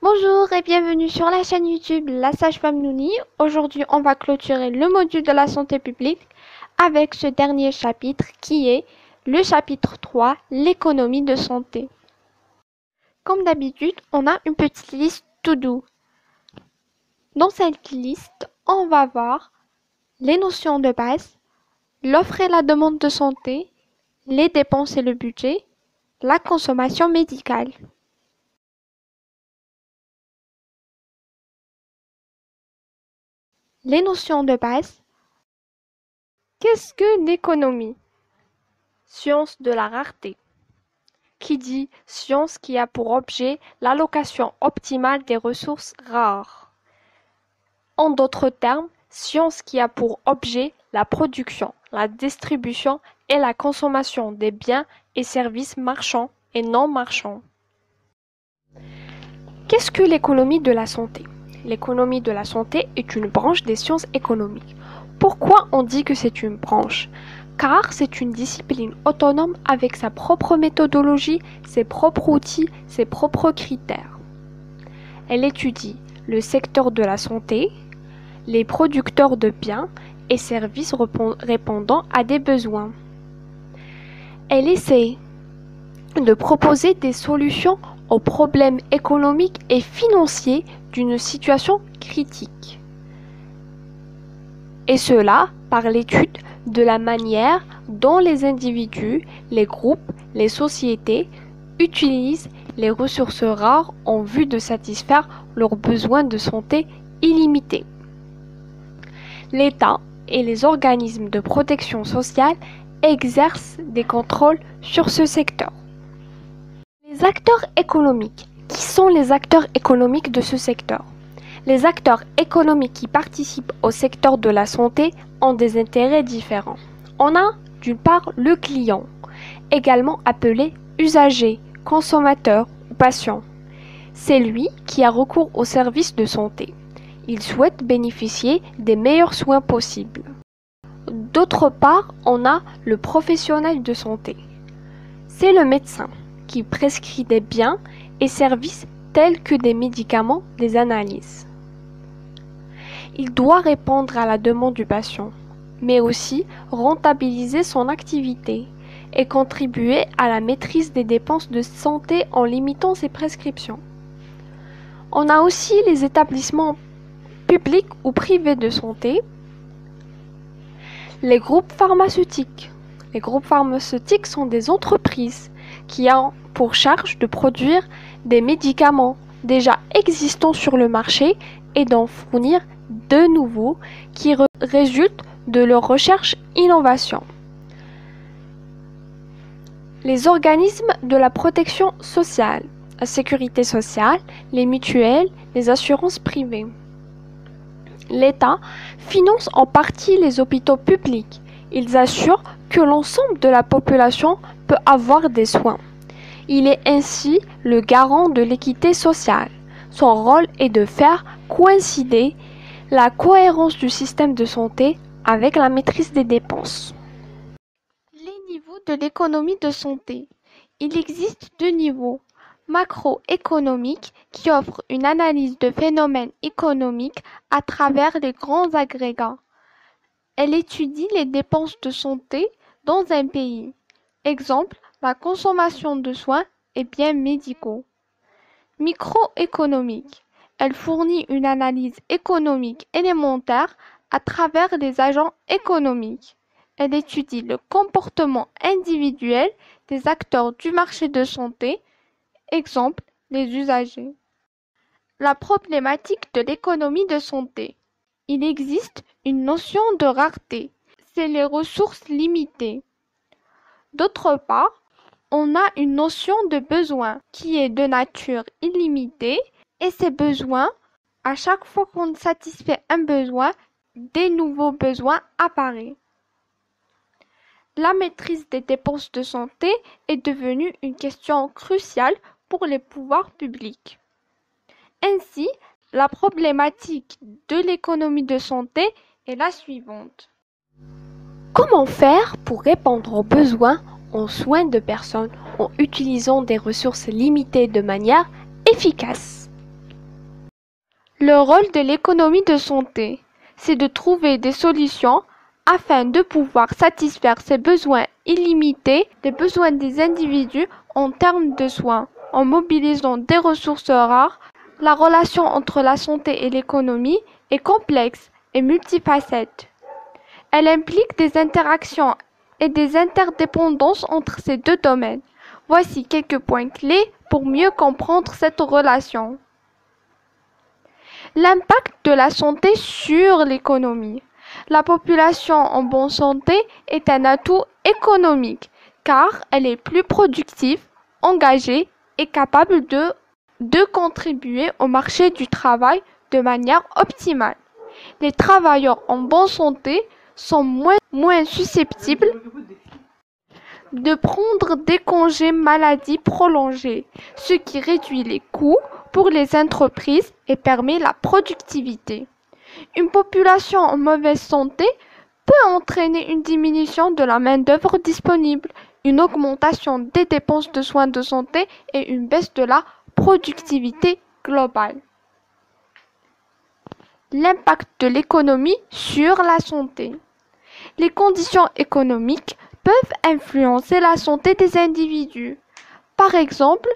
Bonjour et bienvenue sur la chaîne YouTube La Sage-Femme Nouni. Aujourd'hui, on va clôturer le module de la santé publique avec ce dernier chapitre qui est le chapitre 3, l'économie de santé. Comme d'habitude, on a une petite liste to do. Dans cette liste, on va voir les notions de base, l'offre et la demande de santé, les dépenses et le budget, la consommation médicale. Les notions de base. Qu'est-ce que l'économie? Science de la rareté. Qui dit science qui a pour objet l'allocation optimale des ressources rares. En d'autres termes, science qui a pour objet la production, la distribution et la consommation des biens et services marchands et non marchands. Qu'est-ce que l'économie de la santé? L'économie de la santé est une branche des sciences économiques. Pourquoi on dit que c'est une branche? Car c'est une discipline autonome avec sa propre méthodologie, ses propres outils, ses propres critères. Elle étudie le secteur de la santé, les producteurs de biens et services répondant à des besoins. Elle essaie de proposer des solutions aux problèmes économiques et financiers d'une situation critique. Et cela par l'étude de la manière dont les individus, les groupes, les sociétés utilisent les ressources rares en vue de satisfaire leurs besoins de santé illimités. L'État et les organismes de protection sociale exercent des contrôles sur ce secteur. Les acteurs économiques. Qui sont les acteurs économiques de ce secteur? Les acteurs économiques qui participent au secteur de la santé ont des intérêts différents. On a d'une part le client, également appelé usager, consommateur ou patient. C'est lui qui a recours aux services de santé. Il souhaite bénéficier des meilleurs soins possibles. D'autre part, on a le professionnel de santé. C'est le médecin qui prescrit des biens et services tels que des médicaments, des analyses. Il doit répondre à la demande du patient, mais aussi rentabiliser son activité et contribuer à la maîtrise des dépenses de santé en limitant ses prescriptions. On a aussi les établissements publics ou privés de santé, les groupes pharmaceutiques. Les groupes pharmaceutiques sont des entreprises qui ont pour charge de produire des médicaments déjà existants sur le marché et d'en fournir de nouveaux qui résultent de leur recherche-innovation. Les organismes de la protection sociale, la sécurité sociale, les mutuelles, les assurances privées. L'État finance en partie les hôpitaux publics. Ils assurent que l'ensemble de la population peut avoir des soins. Il est ainsi le garant de l'équité sociale. Son rôle est de faire coïncider la cohérence du système de santé avec la maîtrise des dépenses. Les niveaux de l'économie de santé. Il existe deux niveaux. Macroéconomique qui offre une analyse de phénomènes économiques à travers les grands agrégats. Elle étudie les dépenses de santé dans un pays. Exemple, la consommation de soins et biens médicaux. Microéconomique. Elle fournit une analyse économique élémentaire à travers les agents économiques. Elle étudie le comportement individuel des acteurs du marché de santé, exemple, les usagers. La problématique de l'économie de santé. Il existe une notion de rareté, c'est les ressources limitées. D'autre part, on a une notion de besoin qui est de nature illimitée et ces besoins, à chaque fois qu'on satisfait un besoin, des nouveaux besoins apparaissent. La maîtrise des dépenses de santé est devenue une question cruciale pour les pouvoirs publics. Ainsi, la problématique de l'économie de santé est la suivante. Comment faire pour répondre aux besoins en soins de personnes en utilisant des ressources limitées de manière efficace? Le rôle de l'économie de santé, c'est de trouver des solutions afin de pouvoir satisfaire ses besoins illimités, les besoins des individus en termes de soins, en mobilisant des ressources rares. La relation entre la santé et l'économie est complexe et multifacette. Elle implique des interactions et des interdépendances entre ces deux domaines. Voici quelques points clés pour mieux comprendre cette relation. L'impact de la santé sur l'économie. La population en bonne santé est un atout économique car elle est plus productive, engagée et capable de contribuer au marché du travail de manière optimale. Les travailleurs en bonne santé sont moins susceptibles de prendre des congés maladie prolongés, ce qui réduit les coûts pour les entreprises et permet la productivité. Une population en mauvaise santé peut entraîner une diminution de la main-d'œuvre disponible, une augmentation des dépenses de soins de santé et une baisse de la productivité globale. L'impact de l'économie sur la santé. Les conditions économiques peuvent influencer la santé des individus. Par exemple,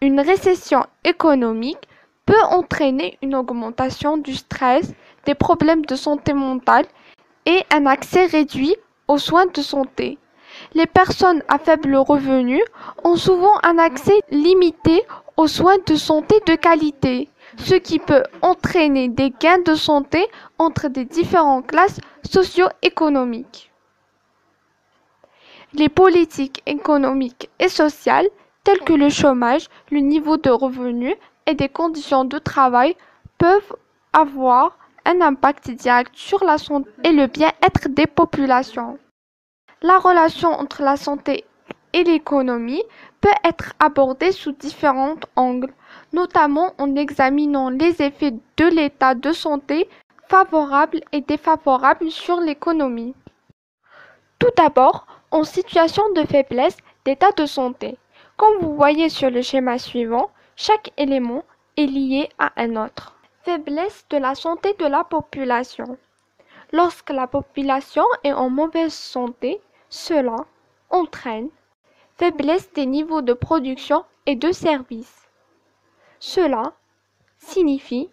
une récession économique peut entraîner une augmentation du stress, des problèmes de santé mentale et un accès réduit aux soins de santé. Les personnes à faible revenu ont souvent un accès limité aux soins de santé de qualité, ce qui peut entraîner des gains de santé entre des différentes classes socio-économiques. Les politiques économiques et sociales, telles que le chômage, le niveau de revenu et des conditions de travail, peuvent avoir un impact direct sur la santé et le bien-être des populations. La relation entre la santé et l'économie peut être abordée sous différents angles, notamment en examinant les effets de l'état de santé favorables et défavorables sur l'économie. Tout d'abord, en situation de faiblesse d'état de santé. Comme vous voyez sur le schéma suivant, chaque élément est lié à un autre. Faiblesse de la santé de la population. Lorsque la population est en mauvaise santé, cela entraîne faiblesse des niveaux de production et de services. Cela signifie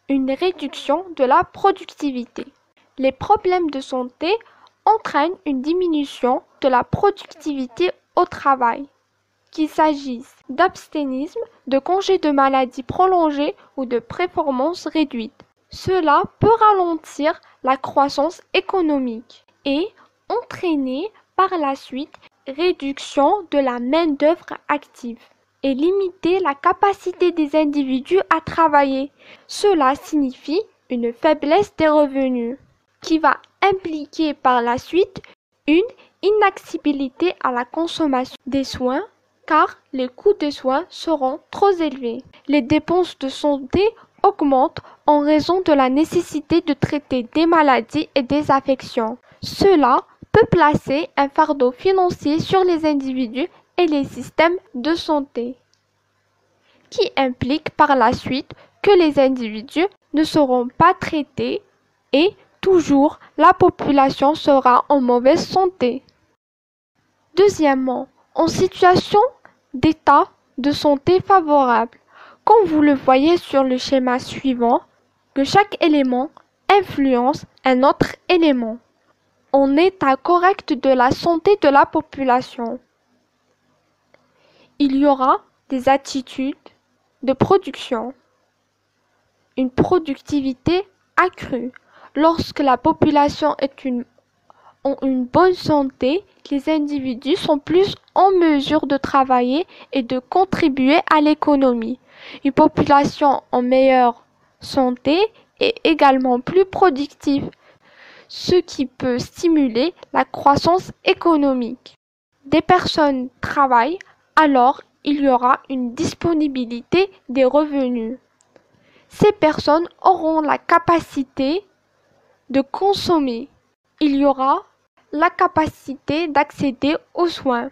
une réduction de la productivité. Les problèmes de santé entraînent une diminution de la productivité au travail, qu'il s'agisse d'absténisme, de congés de maladie prolongés ou de performances réduites. Cela peut ralentir la croissance économique et entraîner par la suite réduction de la main-d'œuvre active et limiter la capacité des individus à travailler. Cela signifie une faiblesse des revenus qui va impliquer par la suite une inaccessibilité à la consommation des soins car les coûts des soins seront trop élevés. Les dépenses de santé augmentent en raison de la nécessité de traiter des maladies et des affections. Cela peut placer un fardeau financier sur les individus et les systèmes de santé, qui implique par la suite que les individus ne seront pas traités et toujours la population sera en mauvaise santé. Deuxièmement, en situation d'état de santé favorable, comme vous le voyez sur le schéma suivant, que chaque élément influence un autre élément. En état correct de la santé de la population, il y aura des attitudes de production, une productivité accrue. Lorsque la population est en une bonne santé, les individus sont plus en mesure de travailler et de contribuer à l'économie. Une population en meilleure santé est également plus productive, ce qui peut stimuler la croissance économique. Des personnes travaillent, alors il y aura une disponibilité des revenus. Ces personnes auront la capacité de consommer. Il y aura la capacité d'accéder aux soins.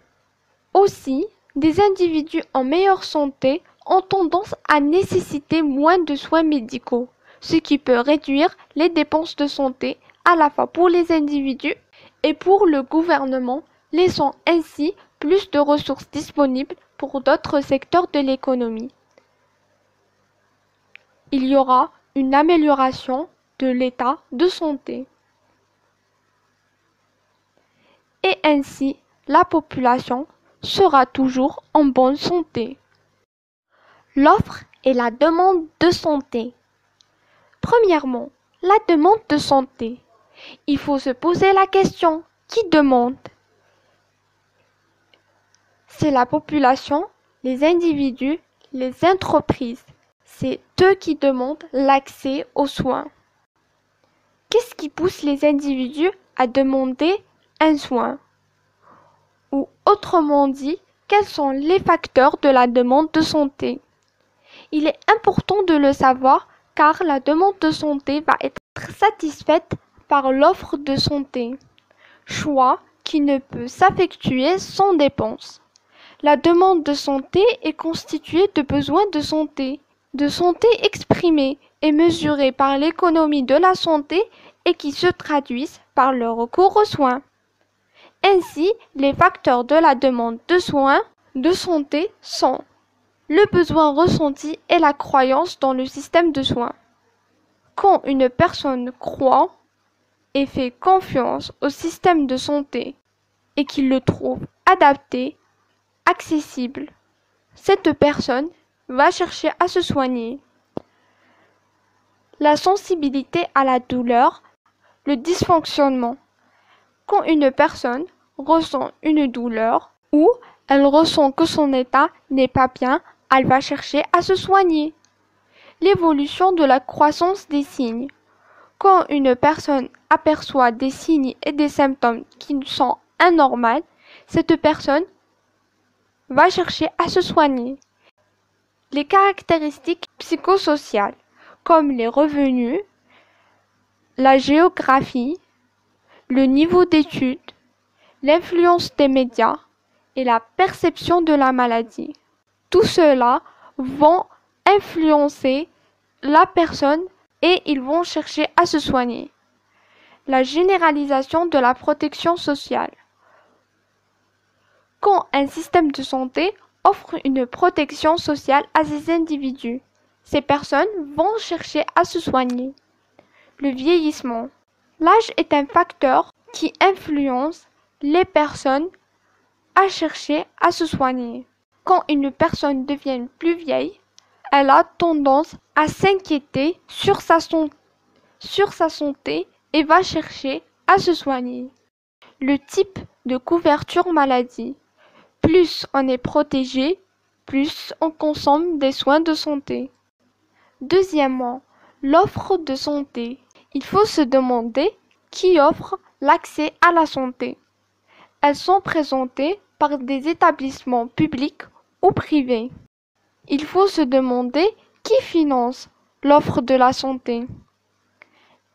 Aussi, des individus en meilleure santé ont tendance à nécessiter moins de soins médicaux, ce qui peut réduire les dépenses de santé à la fois pour les individus et pour le gouvernement, laissant ainsi plus de ressources disponibles pour d'autres secteurs de l'économie. Il y aura une amélioration de l'état de santé. Et ainsi, la population sera toujours en bonne santé. L'offre et la demande de santé. Premièrement, la demande de santé. Il faut se poser la question, qui demande? C'est la population, les individus, les entreprises. C'est eux qui demandent l'accès aux soins. Qu'est-ce qui pousse les individus à demander un soin? Ou autrement dit, quels sont les facteurs de la demande de santé? Il est important de le savoir car la demande de santé va être satisfaite par l'offre de santé, choix qui ne peut s'effectuer sans dépense. La demande de santé est constituée de besoins de santé exprimés et mesurés par l'économie de la santé et qui se traduisent par le recours aux soins. Ainsi, les facteurs de la demande de soins de santé sont le besoin ressenti et la croyance dans le système de soins. Quand une personne croit et fait confiance au système de santé et qu'il le trouve adapté, accessible, cette personne va chercher à se soigner. La sensibilité à la douleur, le dysfonctionnement. Quand une personne ressent une douleur ou elle ressent que son état n'est pas bien, elle va chercher à se soigner. L'évolution de la croissance des signes. Quand une personne aperçoit des signes et des symptômes qui sont anormaux, cette personne va chercher à se soigner. Les caractéristiques psychosociales, comme les revenus, la géographie, le niveau d'études, l'influence des médias et la perception de la maladie. Tout cela vont influencer la personne et ils vont chercher à se soigner. La généralisation de la protection sociale. Quand un système de santé offre une protection sociale à ces individus, ces personnes vont chercher à se soigner. Le vieillissement. L'âge est un facteur qui influence les personnes à chercher à se soigner. Quand une personne devient plus vieille, elle a tendance à s'inquiéter sur sa santé et va chercher à se soigner. Le type de couverture maladie. Plus on est protégé, plus on consomme des soins de santé. Deuxièmement, l'offre de santé. Il faut se demander qui offre l'accès à la santé. Elles sont présentées par des établissements publics ou privés. Il faut se demander qui finance l'offre de la santé.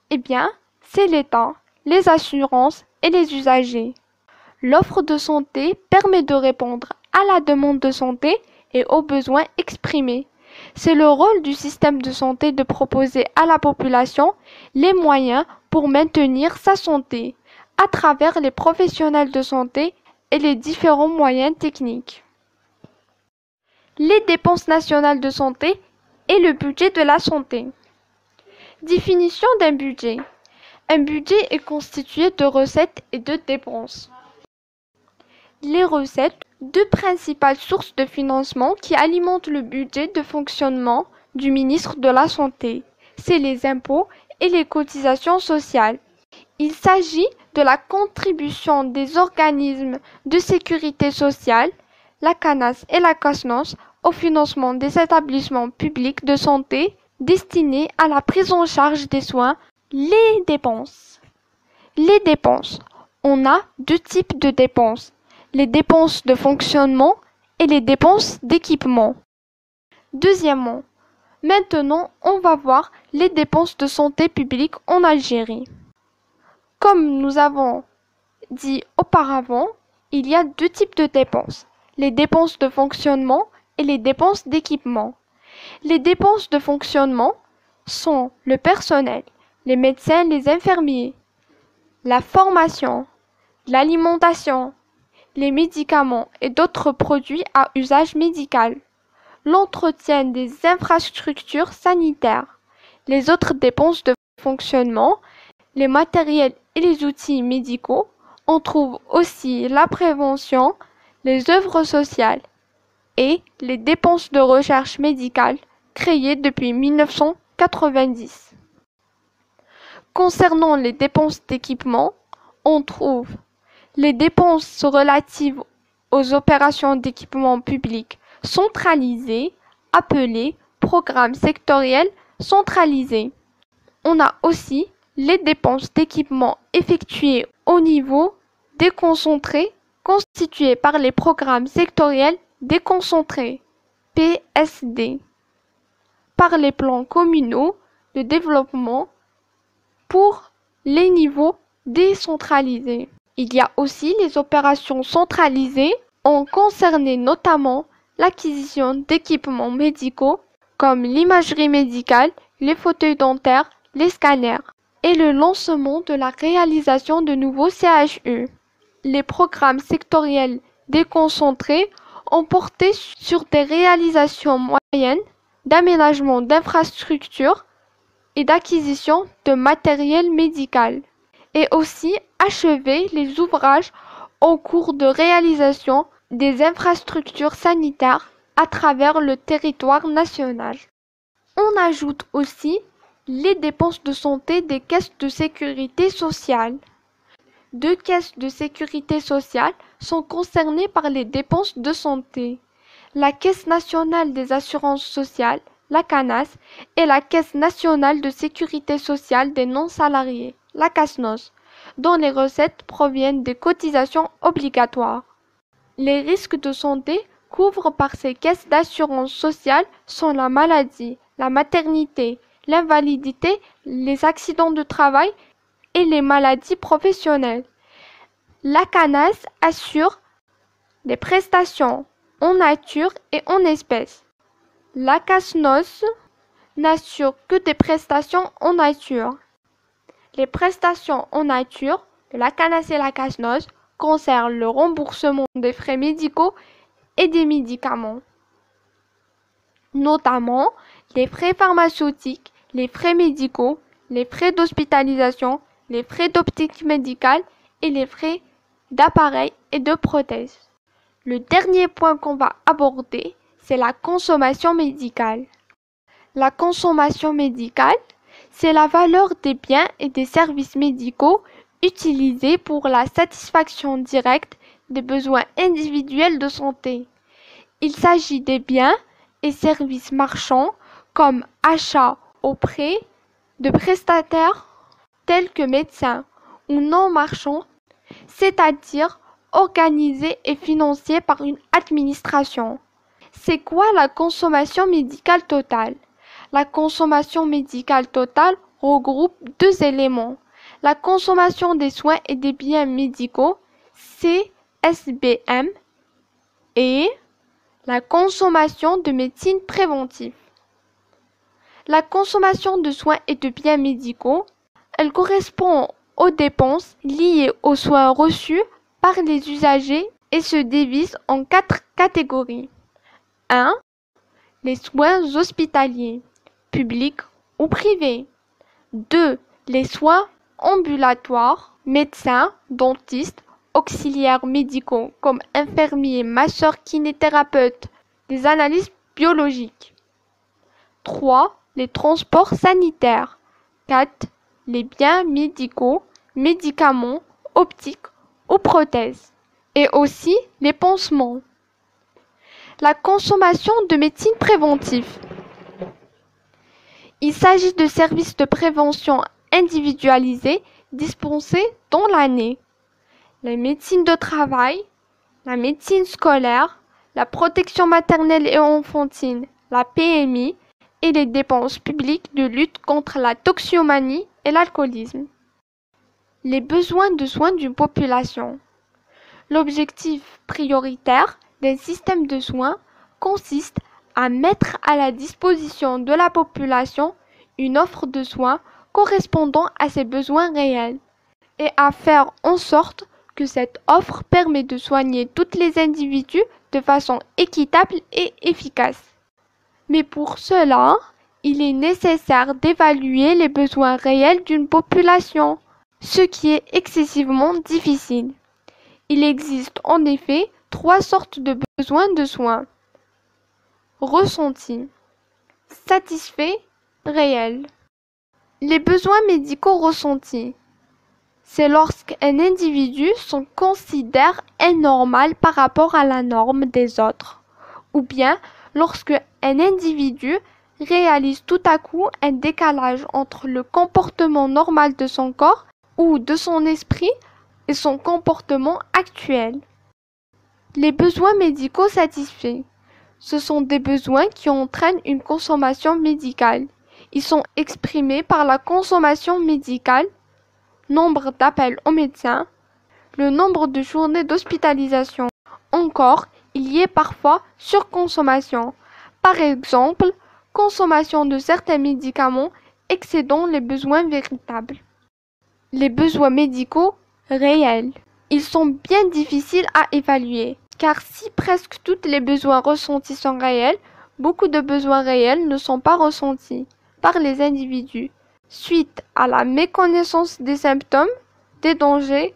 Eh bien, c'est l'État, les assurances et les usagers. L'offre de santé permet de répondre à la demande de santé et aux besoins exprimés. C'est le rôle du système de santé de proposer à la population les moyens pour maintenir sa santé à travers les professionnels de santé et les différents moyens techniques. Les dépenses nationales de santé et le budget de la santé. Définition d'un budget. Un budget est constitué de recettes et de dépenses. Les recettes, deux principales sources de financement qui alimentent le budget de fonctionnement du ministre de la Santé, c'est les impôts et les cotisations sociales. Il s'agit de la contribution des organismes de sécurité sociale, la CANAS et la CASNOS, au financement des établissements publics de santé destinés à la prise en charge des soins. Les dépenses. Les dépenses. On a deux types de dépenses. Les dépenses de fonctionnement et les dépenses d'équipement. Deuxièmement, maintenant on va voir les dépenses de santé publique en Algérie. Comme nous avons dit auparavant, il y a deux types de dépenses, les dépenses de fonctionnement et les dépenses d'équipement. Les dépenses de fonctionnement sont le personnel, les médecins, les infirmiers, la formation, l'alimentation, les médicaments et d'autres produits à usage médical, l'entretien des infrastructures sanitaires, les autres dépenses de fonctionnement, les matériels et les outils médicaux. On trouve aussi la prévention, les œuvres sociales et les dépenses de recherche médicale créées depuis 1990. Concernant les dépenses d'équipement, on trouve les dépenses relatives aux opérations d'équipement public centralisées, appelées programmes sectoriels centralisés. On a aussi les dépenses d'équipement effectuées au niveau déconcentré, constituées par les programmes sectoriels déconcentrés, PSD, par les plans communaux de développement pour les niveaux décentralisés. Il y a aussi les opérations centralisées ont concerné notamment l'acquisition d'équipements médicaux comme l'imagerie médicale, les fauteuils dentaires, les scanners et le lancement de la réalisation de nouveaux CHU. Les programmes sectoriels déconcentrés ont porté sur des réalisations moyennes d'aménagement d'infrastructures et d'acquisition de matériel médical, et aussi achevé les ouvrages en cours de réalisation des infrastructures sanitaires à travers le territoire national. On ajoute aussi les dépenses de santé des caisses de sécurité sociale. 2 caisses de sécurité sociale sont concernées par les dépenses de santé. La Caisse nationale des assurances sociales, la CANAS, et la Caisse nationale de sécurité sociale des non-salariés, la CASNOS, dont les recettes proviennent des cotisations obligatoires. Les risques de santé couverts par ces caisses d'assurance sociale sont la maladie, la maternité, l'invalidité, les accidents de travail et les maladies professionnelles. La CANAS assure des prestations en nature et en espèces. La CASNOS n'assure que des prestations en nature. Les prestations en nature de la CANAS et la CASNOS concernent le remboursement des frais médicaux et des médicaments, notamment les frais pharmaceutiques, les frais médicaux, les frais d'hospitalisation, les frais d'optique médicale et les frais d'appareils et de prothèses. Le dernier point qu'on va aborder, c'est la consommation médicale. La consommation médicale, c'est la valeur des biens et des services médicaux utilisés pour la satisfaction directe des besoins individuels de santé. Il s'agit des biens et services marchands comme achats auprès de prestataires tels que médecins ou non marchands, c'est-à-dire organisés et financés par une administration. C'est quoi la consommation médicale totale? La consommation médicale totale regroupe 2 éléments. La consommation des soins et des biens médicaux, CSBM, et la consommation de médecine préventive. La consommation de soins et de biens médicaux, elle correspond aux dépenses liées aux soins reçus par les usagers et se divise en 4 catégories. 1. Les soins hospitaliers, publics ou privés. 2. Les soins ambulatoires, médecins, dentistes, auxiliaires médicaux comme infirmiers, masseurs, kinésithérapeutes, des analyses biologiques. 3. Les transports sanitaires. 4. Les biens médicaux, médicaments, optiques ou prothèses. Et aussi les pansements. La consommation de médecine préventive. Il s'agit de services de prévention individualisés dispensés dans l'année. La médecine de travail, la médecine scolaire, la protection maternelle et enfantine, la PMI et les dépenses publiques de lutte contre la toxicomanie et l'alcoolisme. Les besoins de soins d'une population. L'objectif prioritaire d'un système de soins consiste à mettre à la disposition de la population une offre de soins correspondant à ses besoins réels et à faire en sorte que cette offre permet de soigner tous les individus de façon équitable et efficace. Mais pour cela, il est nécessaire d'évaluer les besoins réels d'une population, ce qui est excessivement difficile. Il existe en effet 3 sortes de besoins de soins. Ressenti, satisfait, réel. Les besoins médicaux ressentis, c'est lorsqu'un individu se considère anormal par rapport à la norme des autres, ou bien lorsque un individu réalise tout à coup un décalage entre le comportement normal de son corps ou de son esprit et son comportement actuel. Les besoins médicaux satisfaits, ce sont des besoins qui entraînent une consommation médicale. Ils sont exprimés par la consommation médicale, nombre d'appels au médecin, le nombre de journées d'hospitalisation. Encore, il y a parfois surconsommation. Par exemple, consommation de certains médicaments excédant les besoins véritables. Les besoins médicaux réels. Ils sont bien difficiles à évaluer, car si presque tous les besoins ressentis sont réels, beaucoup de besoins réels ne sont pas ressentis par les individus, suite à la méconnaissance des symptômes, des dangers